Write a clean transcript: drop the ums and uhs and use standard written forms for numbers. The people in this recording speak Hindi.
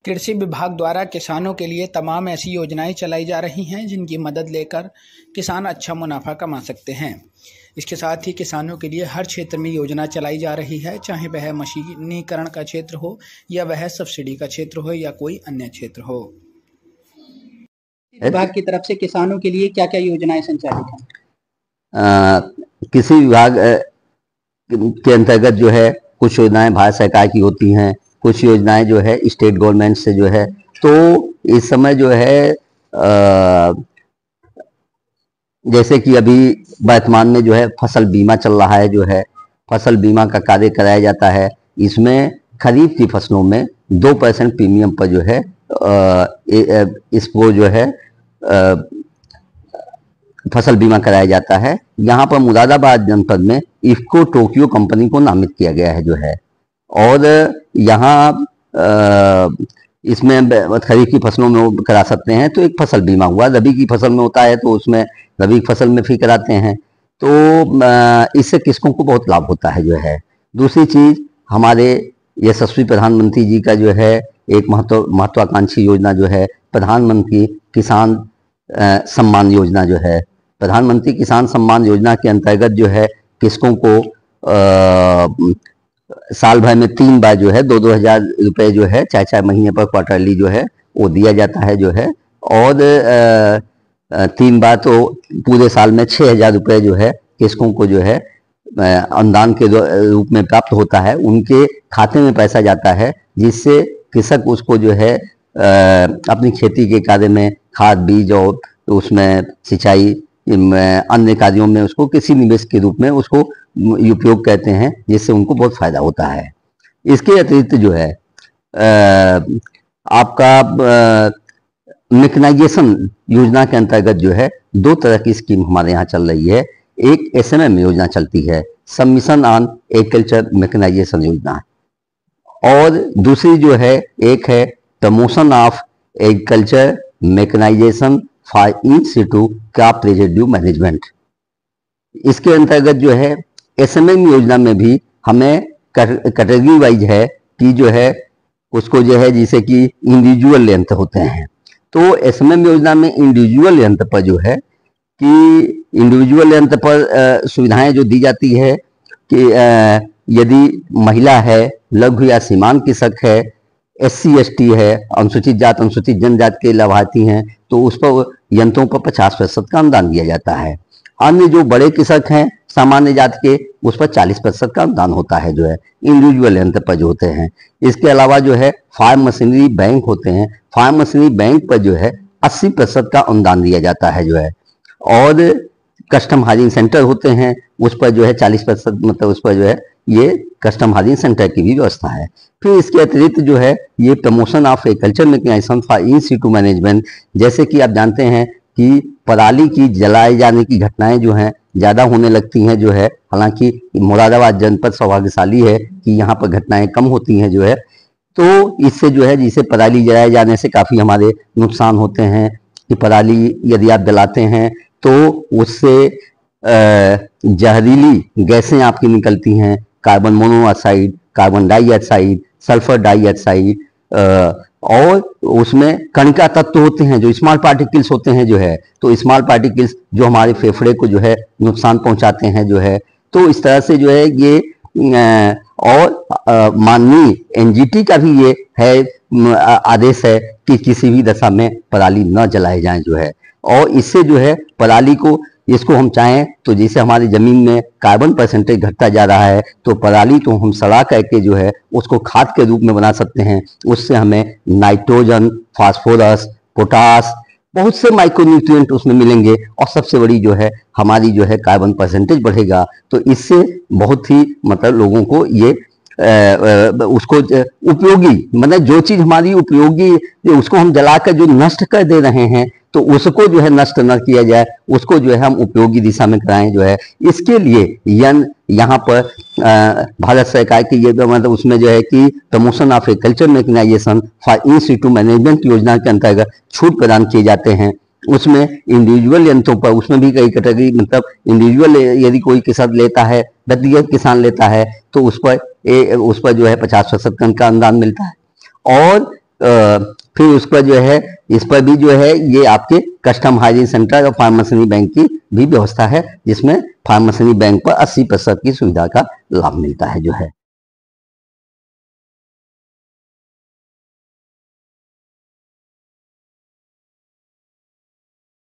कृषि विभाग द्वारा किसानों के लिए तमाम ऐसी योजनाएं चलाई जा रही हैं जिनकी मदद लेकर किसान अच्छा मुनाफा कमा सकते हैं। इसके साथ ही किसानों के लिए हर क्षेत्र में योजना चलाई जा रही है, चाहे वह मशीनीकरण का क्षेत्र हो या वह सब्सिडी का क्षेत्र हो या कोई अन्य क्षेत्र हो। विभाग की तरफ से किसानों के लिए क्या क्या योजनाएं संचालित हैं? कृषि विभाग के अंतर्गत जो है कुछ योजनाएं भारत सरकार की होती हैं, कुछ योजनाएं जो है स्टेट गवर्नमेंट से जो है। तो इस समय जो है जैसे कि अभी वर्तमान में जो है फसल बीमा चल रहा है, जो है फसल बीमा का कार्य कराया जाता है। इसमें खरीफ की फसलों में 2% प्रीमियम पर जो है इसको जो है फसल बीमा कराया जाता है। यहाँ पर मुरादाबाद जनपद में इफ्को टोक्यो कंपनी को नामित किया गया है जो है। और यहाँ इसमें खरीफ की फसलों में करा सकते हैं। तो एक फसल बीमा हुआ, रबी की फसल में होता है तो उसमें रबी की फसल में भी कराते हैं। तो इससे किसानों को बहुत लाभ होता है जो है। दूसरी चीज, हमारे यशस्वी प्रधानमंत्री जी का जो है एक महत्वाकांक्षी योजना जो है प्रधानमंत्री किसान सम्मान योजना जो है। प्रधानमंत्री किसान सम्मान योजना के अंतर्गत जो है किसानों को साल भर में 3 बार जो है 2-2 हजार रुपए जो है 4-4 महीने पर क्वार्टरली जो है वो दिया जाता है जो है। और 3 बार तो पूरे साल में 6,000 रुपए जो है किसानों को जो है अनुदान के रूप में प्राप्त होता है, उनके खाते में पैसा जाता है, जिससे कृषक उसको जो है अपनी खेती के कार्य में खाद बीज और उसमें सिंचाई अन्य कार्यों में उसको किसी निवेश के रूप में उसको उपयोग करते हैं, जिससे उनको बहुत फायदा होता है। इसके अतिरिक्त जो है आपका मैकेनाइजेशन योजना के अंतर्गत जो है 2 तरह की स्कीम हमारे यहाँ चल रही है। एक SMM योजना चलती है, सबमिशन ऑन एग्रीकल्चर मैकेनाइजेशन योजना, और दूसरी जो है एक है promotion of agriculture mechanization for in situ crop residue management. इसके अंतर्गत जो है SMM योजना में भी हमें कैटेगरी वाइज है कि जो है उसको जो है जैसे कि इंडिविजुअल यंत्र होते हैं। तो SMM योजना में इंडिविजुअल यंत्र पर जो है कि इंडिविजुअल यंत्र पर सुविधाएं जो दी जाती है कि यदि महिला है, लघु या सीमांत कृषक है, SC ST है, अनुसूचित जात अनुसूचित जनजाति के लाभार्थी हैं, तो उस पर यंत्रों पर 50% का अनुदान दिया जाता है। अन्य जो बड़े कृषक हैं सामान्य जात के, उस पर 40% का अनुदान होता है जो है इंडिविजुअल यंत्र पर जो होते हैं। इसके अलावा जो है फार्म मशीनरी बैंक होते हैं, फार्म मशीनरी बैंक पर जो है 80% का अनुदान दिया जाता है जो है। और कस्टम हाजिंग सेंटर होते हैं, उस पर जो है 40%, मतलब उस पर जो है ये कस्टम हाजिंग सेंटर की भी व्यवस्था है। फिर इसके अतिरिक्त जो है ये promotion of agriculture mechanization for in situ management, जैसे कि आप जानते हैं कि पराली की जलाए जाने की घटनाएं जो हैं ज्यादा होने लगती हैं जो है। हालांकि मुरादाबाद जनपद सौभाग्यशाली है कि यहाँ पर घटनाएं कम होती हैं जो है। तो इससे जो है जिसे पराली जलाए जाने से काफी हमारे नुकसान होते हैं कि पराली यदि आप जलाते हैं तो उससे जहरीली गैसें आपकी निकलती हैं, carbon monoxide, carbon dioxide, sulphur dioxide, और उसमें कणिका तत्व होते हैं जो स्मॉल पार्टिकल्स होते हैं जो है। तो स्मॉल पार्टिकल्स जो हमारे फेफड़े को जो है नुकसान पहुंचाते हैं जो है। तो इस तरह से जो है ये और माननीय NGT का भी ये है आदेश है कि किसी भी दशा में पराली न जलाए जाए जो है। और इससे जो है पराली को, इसको हम चाहें तो जैसे हमारी जमीन में कार्बन परसेंटेज घटता जा रहा है, तो पराली तो हम सड़ा करके जो है उसको खाद के रूप में बना सकते हैं। उससे हमें नाइट्रोजन, फास्फोरस, पोटास, बहुत से माइक्रोन्यूट्रिएंट उसमें मिलेंगे, और सबसे बड़ी जो है हमारी जो है कार्बन परसेंटेज बढ़ेगा। तो इससे बहुत ही मतलब लोगों को ये उसको उपयोगी, मतलब जो चीज हमारी उपयोगी उसको हम जलाकर जो नष्ट कर दे रहे हैं, तो उसको जो है नष्ट न किया जाए, उसको जो है हम उपयोगी दिशा में कराएं जो है। इसके लिए यहाँ पर भारत सरकार की ये मतलब उसमें जो है कि promotion of agriculture mechanization for in situ management योजना के अंतर्गत छूट प्रदान किए जाते हैं। उसमें इंडिविजुअल यंत्रों पर, उसमें भी कई कैटेगरी, मतलब इंडिविजुअल यदि कोई किसान लेता है, व्यक्तिगत किसान लेता है, तो उस पर जो है 50% का अनुदान मिलता है। और फिर उस पर जो है, इस पर भी जो है ये आपके कस्टम हायरिंग सेंटर और फार्म मशीनरी बैंक की भी व्यवस्था है, जिसमें फार्म मशीनरी बैंक पर 80% की सुविधा का लाभ मिलता है जो है।